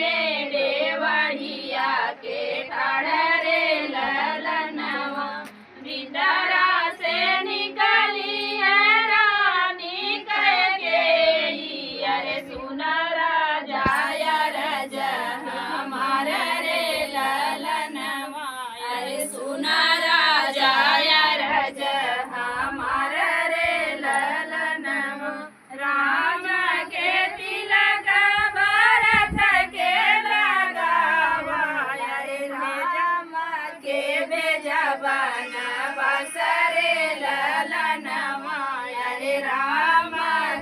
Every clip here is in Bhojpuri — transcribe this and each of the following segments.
रे देवड़िया के ठाड़ रे ललनवा भीतरा से निकली है रानी कह गई अरे सुन राजा रज हमार रे ललनवा अरे सुन राजा रज हमार रे ललनवा राम के तिलक भरत के लगावा अरे राम के बेजबन बसरे ललनवा अरे राम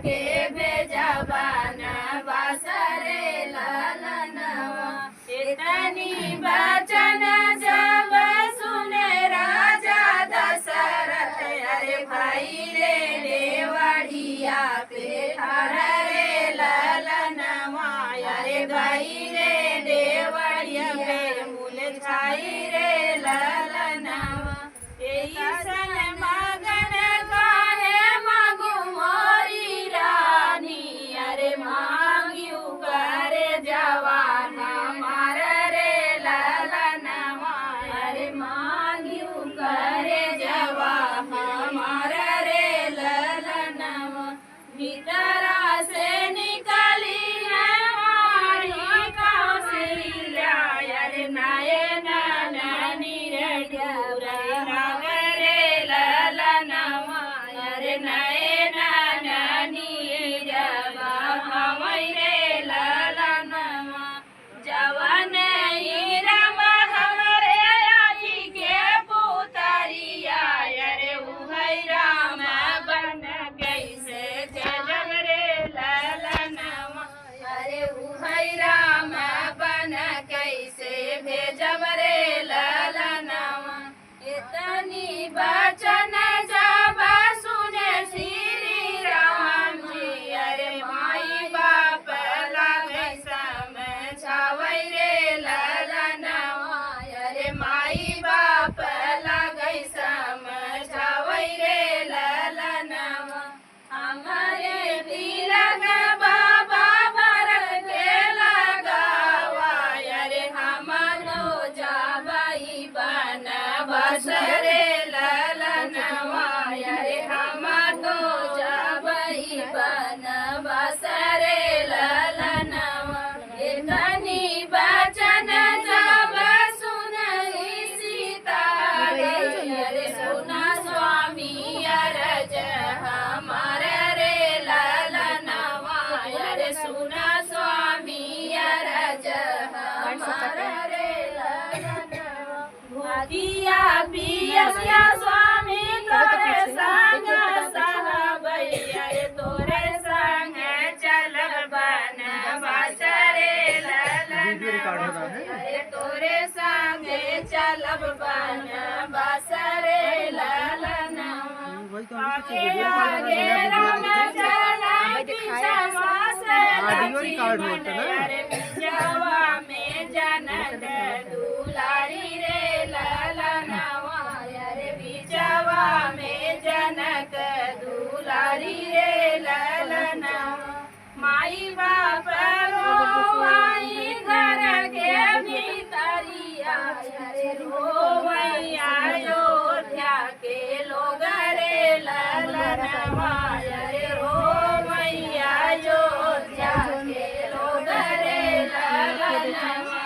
के बेजबन बसरे ललनवा इतनी बचन जब सुने राजा दशरथ अरे भाई रे देवड़िया पे ठाड़ रे ललनवा अरे भाई रे देवड़िया पे मूल छाई रे ललनवा सन मगन काहे मांगू मोरी रानी अरे मांग्यू करे जवान मार रे ललनवा अरे मांग्यू करे जवान मार रे ललनवा भीतरा से निकली है मारी कौशल्या अरे नयन नीर रे ललनवा अरे नयन नीर भवै रे ललनवा जवन रम हमरे आई के पुतरिया अरे उहै राम बन कैसे जजब रे ललनवा अरे उहै राम बन कैसे भेजब रे ललनवा इतनी बचन जब सुने श्री राम जी अरे माई बाप लागे समझावै रे ललनवा अरे माई बाप लागे समझावै रे ललनवा हमारे तिलक बाबा भरत के लगावा अरे हमरो जावई बन बसरे ललनवा अरे हम तो जावई बन बसरे ललनवा इतनी बचन जब सुनई सीता गई अरे सुना स्वामी अरज हमार रे ललनवा अरे सुना स्वामी अरज हमार रे ललनवा भूतिया पियसिया स्वामी तोरे संग सहबैया तोरे संग चलब बन बसरे ललनवा अरे तोरे संग चलब बन बसरे ललनवा आगे आगे राम चला पीछा से लक्ष्मण अरे बिचवा में जनक दुलारी रे ललनवा अरे बिचवा में जनक दुलारी रे ललनवा माई बाप रोवाई घर के भीतरिया अरे रोवैया अयोध्या के लोग रे ललनवा अरे रोवैया अयोध्या के लोग रे ललनवा